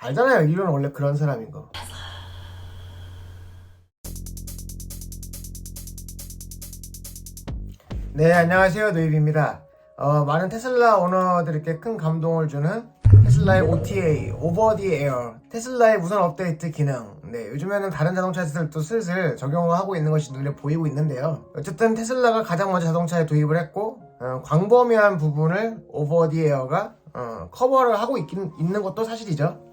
알잖아요. 일론은 원래 그런 사람인 거. 네, 안녕하세요. 노입입니다. 많은 테슬라 오너들에게 큰 감동을 주는 테슬라의 OTA, 오버 디 에어, 테슬라의 무선 업데이트 기능. 네, 요즘에는 다른 자동차들도 슬슬 적용을 하고 있는 것이 눈에 보이고 있는데요. 어쨌든 테슬라가 가장 먼저 자동차에 도입을 했고, 광범위한 부분을 오버 디 에어가 커버를 하고 있는 것도 사실이죠.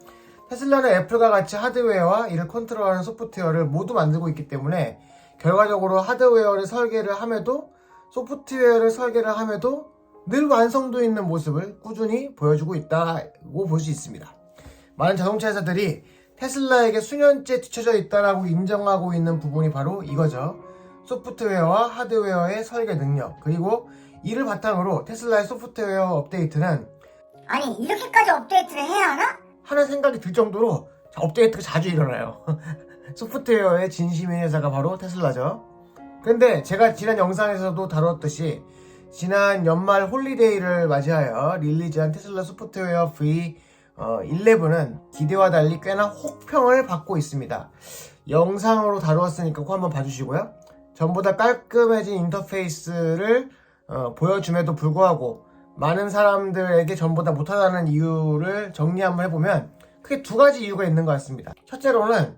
테슬라는 애플과 같이 하드웨어와 이를 컨트롤하는 소프트웨어를 모두 만들고 있기 때문에 결과적으로 하드웨어를 설계를 함에도 소프트웨어를 설계를 함에도 늘 완성도 있는 모습을 꾸준히 보여주고 있다고 볼 수 있습니다. 많은 자동차 회사들이 테슬라에게 수년째 뒤처져 있다라고 인정하고 있는 부분이 바로 이거죠. 소프트웨어와 하드웨어의 설계 능력, 그리고 이를 바탕으로 테슬라의 소프트웨어 업데이트는 아니 이렇게까지 업데이트를 해야 하나? 하는 생각이 들 정도로 업데이트가 자주 일어나요. 소프트웨어의 진심인 회사가 바로 테슬라죠. 근데 제가 지난 영상에서도 다뤘듯이 지난 연말 홀리데이를 맞이하여 릴리즈한 테슬라 소프트웨어 V11은 기대와 달리 꽤나 혹평을 받고 있습니다. 영상으로 다루었으니까 꼭 한번 봐주시고요. 전보다 깔끔해진 인터페이스를 보여줌에도 불구하고 많은 사람들에게 전보다 못하다는 이유를 정리 한번 해보면 크게 두 가지 이유가 있는 것 같습니다. 첫째로는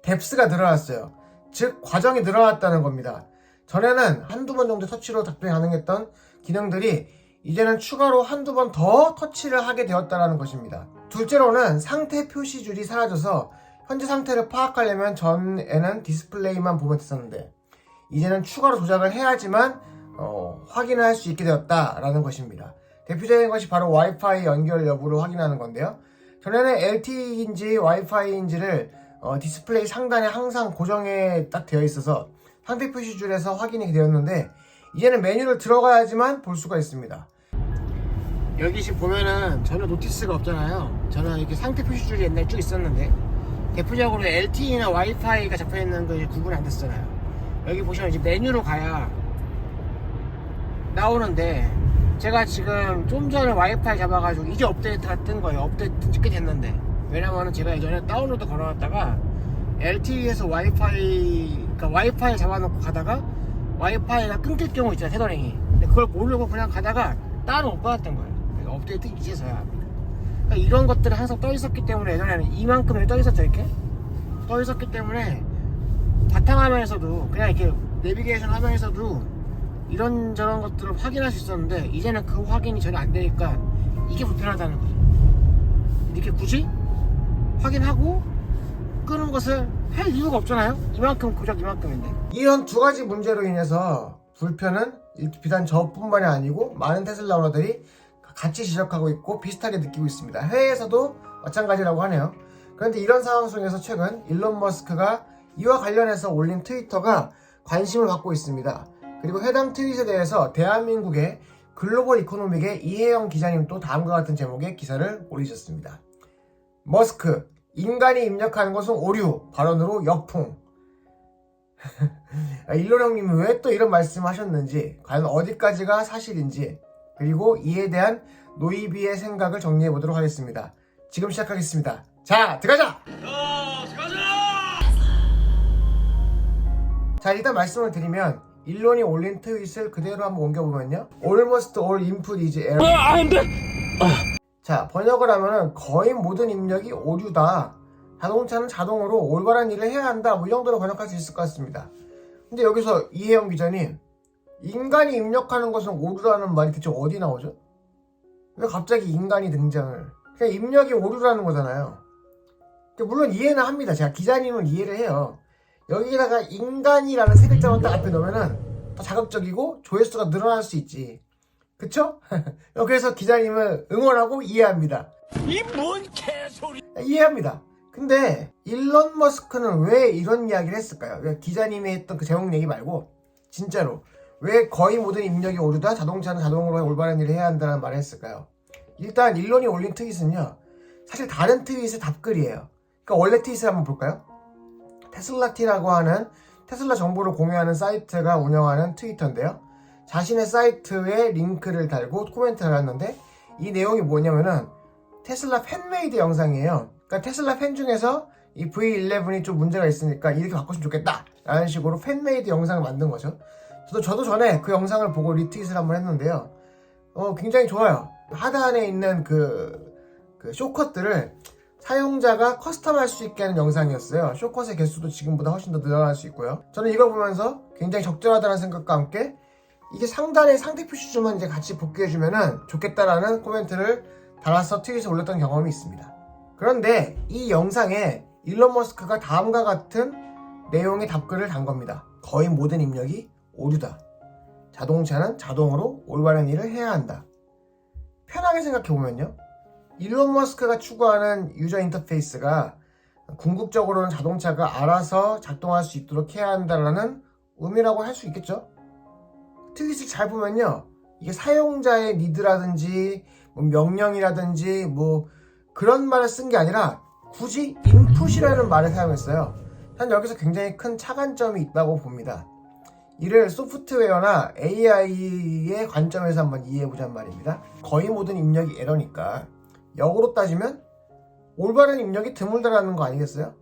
뎁스가 늘어났어요. 즉 과정이 늘어났다는 겁니다. 전에는 한두 번 정도 터치로 작동이 가능했던 기능들이 이제는 추가로 한두 번 더 터치를 하게 되었다는 것입니다. 둘째로는 상태 표시줄이 사라져서 현재 상태를 파악하려면 전에는 디스플레이만 보면 됐었는데 이제는 추가로 조작을 해야지만 확인을 할 수 있게 되었다라는 것입니다. 대표적인 것이 바로 와이파이 연결 여부를 확인하는 건데요. 전에는 LTE인지 와이파이인지를 디스플레이 상단에 항상 고정에 딱 되어 있어서 상태 표시줄에서 확인이 되었는데 이제는 메뉴를 들어가야지만 볼 수가 있습니다. 여기 지금 보면은 전혀 노티스가 없잖아요. 저는 이렇게 상태 표시줄이 옛날에 쭉 있었는데 대표적으로 LTE나 와이파이가 잡혀있는 거 구분이 안 됐잖아요. 여기 보시면 이제 메뉴로 가야 나오는데 제가 지금 좀 전에 와이파이 잡아가지고 이제 업데이트가 뜬 거예요. 업데이트 찍게 됐는데 왜냐면은 제가 예전에 다운로드 걸어놨다가 LTE에서 와이파이 잡아놓고 가다가 와이파이가 끊길 경우 있잖아요. 테더링이. 근데 그걸 모르고 그냥 가다가 따로 못 받았던 거예요. 그러니까 업데이트 이제서야 합니다. 그러니까 이런 것들이 항상 떠 있었기 때문에 예전에는 이만큼이 떠 있었죠. 이렇게 떠 있었기 때문에 바탕화면에서도 그냥 이렇게 내비게이션 화면에서도 이런저런 것들을 확인할 수 있었는데 이제는 그 확인이 전혀 안 되니까 이게 불편하다는 거죠. 이렇게 굳이 확인하고 끄는 것을 할 이유가 없잖아요. 이만큼 고작 이만큼인데. 이런 두 가지 문제로 인해서 불편은 비단 저뿐만이 아니고 많은 테슬라 오너들이 같이 지적하고 있고 비슷하게 느끼고 있습니다. 해외에서도 마찬가지라고 하네요. 그런데 이런 상황 속에서 최근 일론 머스크가 이와 관련해서 올린 트위터가 관심을 받고 있습니다. 그리고 해당 트윗에 대해서 대한민국의 글로벌 이코노믹의 이혜영 기자님도 다음과 같은 제목의 기사를 올리셨습니다. 머스크, 인간이 입력하는 것은 오류, 발언으로 역풍. 일론 형님이 왜 또 이런 말씀 하셨는지, 과연 어디까지가 사실인지, 그리고 이에 대한 노이비의 생각을 정리해 보도록 하겠습니다. 지금 시작하겠습니다. 자, 들어가자! 자, 일단 말씀을 드리면 일론이 올린 트윗을 그대로 한번 옮겨보면요. Almost all input is error. 자, 번역을 하면은 거의 모든 입력이 오류다. 자동차는 자동으로 올바른 일을 해야 한다. 뭐 이 정도로 번역할 수 있을 것 같습니다. 근데 여기서 이혜영 기자님, 인간이 입력하는 것은 오류라는 말이 대체 어디 나오죠? 왜 갑자기 인간이 등장을? 그냥 입력이 오류라는 거잖아요. 물론 이해는 합니다. 제가 기자님은 이해를 해요. 여기다가 인간이라는 세 글자만 딱 앞에 넣으면은 더 자극적이고 조회수가 늘어날 수 있지. 그쵸? 그래서 기자님을 응원하고 이해합니다. 이 뭔 개소리! 이해합니다. 근데 일론 머스크는 왜 이런 이야기를 했을까요? 기자님이 했던 그 제목 얘기 말고 진짜로 왜 거의 모든 입력이 오류다, 자동차는 자동으로 올바른 일을 해야 한다는 말을 했을까요? 일단 일론이 올린 트윗은요, 사실 다른 트윗의 답글이에요. 그러니까 원래 트윗을 한번 볼까요? 테슬라티라고 하는 테슬라 정보를 공유하는 사이트가 운영하는 트위터인데요. 자신의 사이트에 링크를 달고 코멘트를 했는데 이 내용이 뭐냐면은 테슬라 팬메이드 영상이에요. 그러니까 테슬라 팬 중에서 이 V11이 좀 문제가 있으니까 이렇게 바꿨으면 좋겠다 라는 식으로 팬메이드 영상을 만든 거죠. 저도 전에 그 영상을 보고 리트윗을 한번 했는데요. 굉장히 좋아요. 하단에 있는 그 쇼컷들을 사용자가 커스텀할 수 있게 하는 영상이었어요. 쇼컷의 개수도 지금보다 훨씬 더 늘어날 수 있고요. 저는 이걸 보면서 굉장히 적절하다는 생각과 함께 이게 상단에 상태 표시줄만 이제 같이 복귀해주면은 좋겠다라는 코멘트를 달아서 트윗에 올렸던 경험이 있습니다. 그런데 이 영상에 일론 머스크가 다음과 같은 내용의 답글을 단 겁니다. 거의 모든 입력이 오류다. 자동차는 자동으로 올바른 일을 해야 한다. 편하게 생각해보면요. 일론 머스크가 추구하는 유저 인터페이스가 궁극적으로는 자동차가 알아서 작동할 수 있도록 해야 한다라는 의미라고 할 수 있겠죠. 트윗을 잘 보면요. 이게 사용자의 니드라든지 뭐 명령이라든지 뭐 그런 말을 쓴 게 아니라 굳이 인풋이라는 말을 사용했어요. 난 여기서 굉장히 큰 차관점이 있다고 봅니다. 이를 소프트웨어나 AI의 관점에서 한번 이해해보자는 말입니다. 거의 모든 입력이 에러니까 역으로 따지면 올바른 입력이 드물다라는 거 아니겠어요?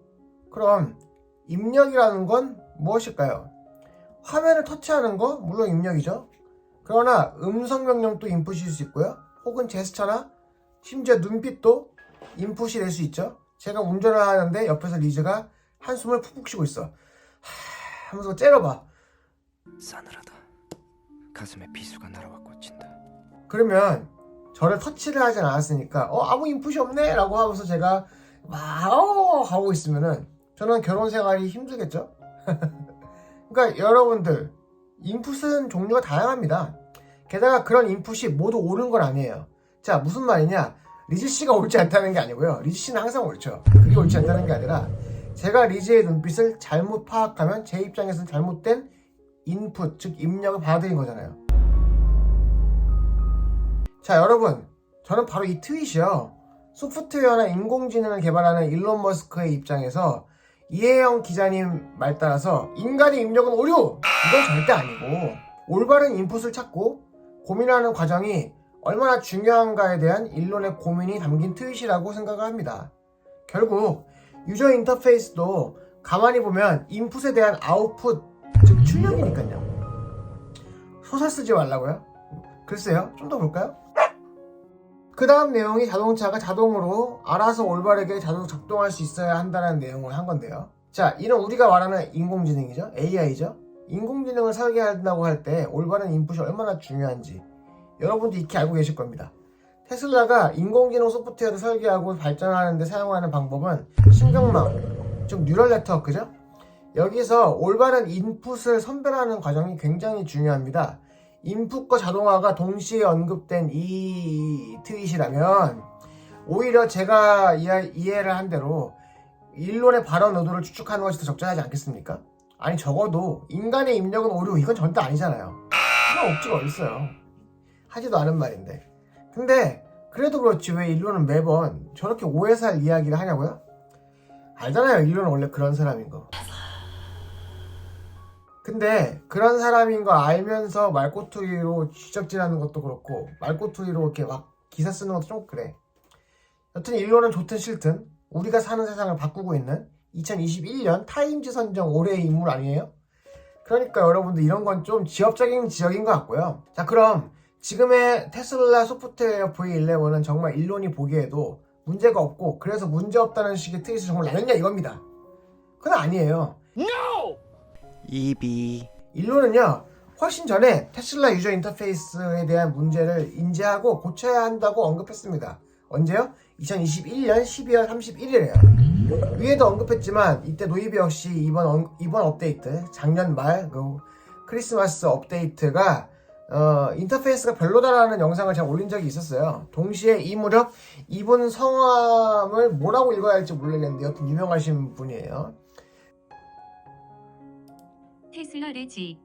그럼 입력이라는 건 무엇일까요? 화면을 터치하는 거 물론 입력이죠. 그러나 음성 명령도 인풋일 수 있고요. 혹은 제스처나 심지어 눈빛도 인풋이 될 수 있죠. 제가 운전을 하는데 옆에서 리즈가 한숨을 푹푹 쉬고 있어. 하면서 째려봐. 싸늘하다. 가슴에 비수가 날아와 꽂힌다. 그러면 저를 터치를 하진 않았으니까 아무 인풋이 없네 라고 하면서 제가 막 하고 있으면은 저는 결혼 생활이 힘들겠죠. 그러니까 여러분들 인풋은 종류가 다양합니다. 게다가 그런 인풋이 모두 옳은 건 아니에요. 자, 무슨 말이냐, 리즈씨가 옳지 않다는 게 아니고요. 리즈씨는 항상 옳죠. 그게 옳지 않다는 게 아니라 제가 리즈의 눈빛을 잘못 파악하면 제 입장에서는 잘못된 인풋, 즉 입력을 받아들인 거잖아요. 자, 여러분, 저는 바로 이 트윗이요, 소프트웨어나 인공지능을 개발하는 일론 머스크의 입장에서 이혜영 기자님 말 따라서 인간의 입력은 오류! 이건 절대 아니고 올바른 인풋을 찾고 고민하는 과정이 얼마나 중요한가에 대한 일론의 고민이 담긴 트윗이라고 생각을 합니다. 결국 유저 인터페이스도 가만히 보면 인풋에 대한 아웃풋, 즉 출력이니까요. 소설 쓰지 말라고요? 글쎄요, 좀 더 볼까요? 그 다음 내용이 자동차가 자동으로 알아서 올바르게 작동할 수 있어야 한다는 내용을 한 건데요. 자, 이는 우리가 말하는 인공지능이죠. AI죠. 인공지능을 설계한다고 할 때 올바른 인풋이 얼마나 중요한지 여러분도 익히 알고 계실 겁니다. 테슬라가 인공지능 소프트웨어를 설계하고 발전하는 데 사용하는 방법은 신경망, 즉 뉴럴 네트워크죠. 여기서 올바른 인풋을 선별하는 과정이 굉장히 중요합니다. 인풋과 자동화가 동시에 언급된 이 트윗이라면 오히려 제가 이해를 한 대로 일론의 발언 의도를 추측하는 것이 더 적절하지 않겠습니까? 아니, 적어도 인간의 입력은 오류, 이건 절대 아니잖아요. 그런 억지가 어딨어요. 하지도 않은 말인데. 근데 그래도 그렇지 왜 일론은 매번 저렇게 오해살 이야기를 하냐고요? 알잖아요, 일론은 원래 그런 사람인 거. 근데 그런 사람인 거 알면서 말꼬투리로 지적질하는 것도 그렇고 말꼬투리로 이렇게 막 기사 쓰는 것도 좀 그래. 여튼 일론은 좋든 싫든 우리가 사는 세상을 바꾸고 있는 2021년 타임즈 선정 올해의 인물 아니에요? 그러니까 여러분들 이런 건 좀 지역적인 지적인 것 같고요. 자, 그럼 지금의 테슬라 소프트웨어 V11은 정말 일론이 보기에도 문제가 없고 그래서 문제없다는 식의 트윗을 정말 나눴냐 이겁니다. 그건 아니에요. No! 이비. 일론은요, 훨씬 전에 테슬라 유저 인터페이스에 대한 문제를 인지하고 고쳐야 한다고 언급했습니다. 언제요? 2021년 12월 31일에요. 위에도 언급했지만 이때 노이비 역시 이번 업데이트, 작년 말 크리스마스 업데이트가 인터페이스가 별로다라는 영상을 제가 올린 적이 있었어요. 동시에 이 무렵 이분 성함을 뭐라고 읽어야 할지 모르겠는데 여튼 유명하신 분이에요. 테슬라 레지.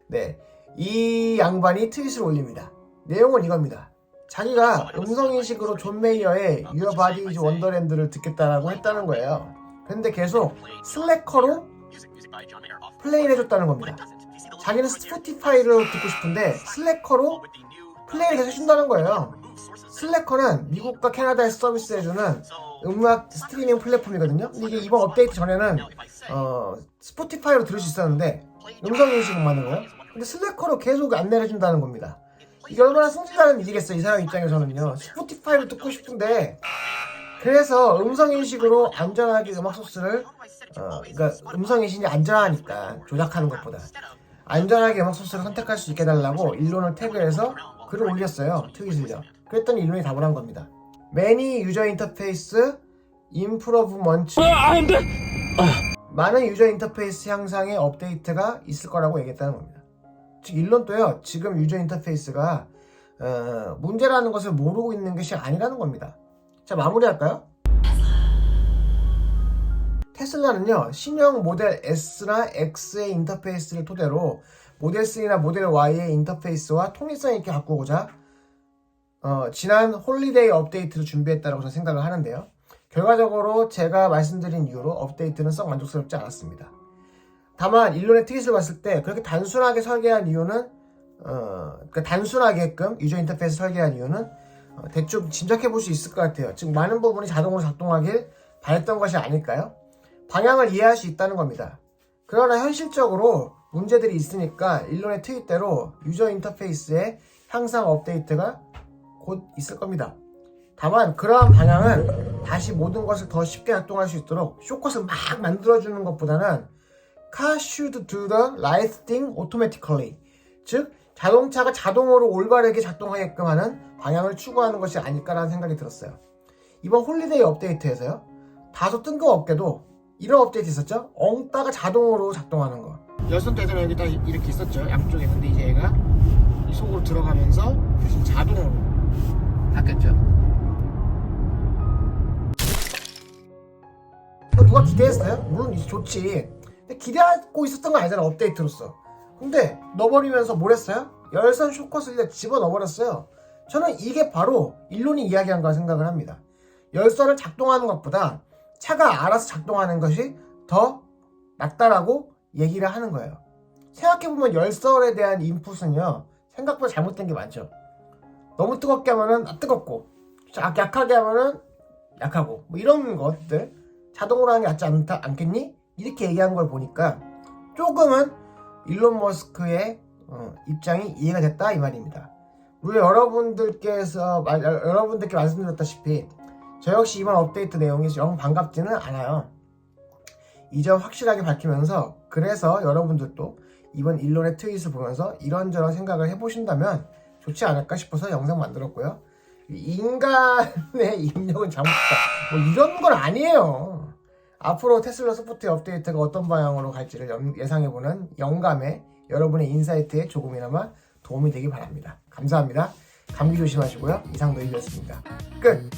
네, 이 양반이 트윗을 올립니다. 내용은 이겁니다. 자기가 음성인식으로 존 메이어의 Your Body is Wonderland를 듣겠다라고 했다는 거예요. 근데 계속 슬래커로 플레이를 해줬다는 겁니다. 자기는 스포티파이를 듣고 싶은데 슬래커로 플레이를 계속 해준다는 거예요. 슬래커는 미국과 캐나다에 서비스해주는 음악 스트리밍 플랫폼이거든요. 근데 이게 이번 업데이트 전에는 스포티파이로 들을 수 있었는데 음성 인식만으로요. 근데 슬래커로 계속 안내를 해준다는 겁니다. 이게 얼마나 승진하는 일이겠어요. 이 사람 입장에서는요. 스포티파이로 듣고 싶은데 그래서 음성 인식으로 안전하게 음악 소스를 그러니까 음성 인식이 안전하니까 조작하는 것보다 안전하게 음악 소스를 선택할 수 있게 해달라고 일론을 태그해서 글을 올렸어요. 트윗을요. 그랬더니 일론이 답을 한 겁니다. Many 유저 인터페이스 임프로브먼트 많은 유저 인터페이스 향상의 업데이트가 있을 거라고 얘기했다는 겁니다. 즉 일론도요. 지금 유저 인터페이스가 문제라는 것을 모르고 있는 것이 아니라는 겁니다. 자, 마무리할까요? 테슬라는요, 신형 모델 S나 X의 인터페이스를 토대로 모델 3나 모델 Y의 인터페이스와 통일성 있게 바꾸고자 지난 홀리데이 업데이트를 준비했다고 저는 생각을 하는데요. 결과적으로 제가 말씀드린 이유로 업데이트는 썩 만족스럽지 않았습니다. 다만 일론의 트윗을 봤을 때 그렇게 단순하게 설계한 이유는 그러니까 단순하게끔 유저 인터페이스 설계한 이유는 대충 짐작해 볼 수 있을 것 같아요. 즉 많은 부분이 자동으로 작동하길 바랬던 것이 아닐까요? 방향을 이해할 수 있다는 겁니다. 그러나 현실적으로 문제들이 있으니까 일론의 트윗대로 유저 인터페이스의 향상 업데이트가 곧 있을 겁니다. 다만 그러한 방향은 다시 모든 것을 더 쉽게 작동할 수 있도록 쇼컷을 막 만들어주는 것보다는 Car should do the right thing automatically, 즉 자동차가 자동으로 올바르게 작동하게끔 하는 방향을 추구하는 것이 아닐까라는 생각이 들었어요. 이번 홀리데이 업데이트에서요, 다소 뜬금없게도 이런 업데이트 있었죠? 엉따가 자동으로 작동하는 거. 열선 대전 여기 다 이렇게 있었죠, 양쪽에. 근데 이제 얘가 이 속으로 들어가면서 대신 자동으로 바뀌었죠. 누가 기대했어요? 물론 이제 좋지. 근데 기대하고 있었던 건 아니잖아, 업데이트로서. 근데 넣어버리면서 뭘 했어요? 열선 쇼컷을 집어넣어버렸어요. 저는 이게 바로 일론이 이야기한 거라 생각을 합니다. 열선을 작동하는 것보다 차가 알아서 작동하는 것이 더 낫다라고 얘기를 하는 거예요. 생각해보면 열선에 대한 인풋은요, 생각보다 잘못된 게 많죠. 너무 뜨겁게 하면은 뜨겁고, 약하게 하면은 약하고, 뭐 이런 것들 자동으로 하는 게 낫지 않겠니? 이렇게 얘기한 걸 보니까 조금은 일론 머스크의 입장이 이해가 됐다 이 말입니다. 물론 여러분들께 말씀드렸다시피 저 역시 이번 업데이트 내용이 영 반갑지는 않아요. 이 점 확실하게 밝히면서, 그래서 여러분들도 이번 일론의 트윗을 보면서 이런저런 생각을 해보신다면 좋지 않을까 싶어서 영상 만들었고요. 인간의 입력은 잘못했다, 뭐 이런 건 아니에요. 앞으로 테슬라 소프트웨어 업데이트가 어떤 방향으로 갈지를 예상해보는 영감에 여러분의 인사이트에 조금이나마 도움이 되길 바랍니다. 감사합니다. 감기 조심하시고요. 이상 노일이었습니다. 끝!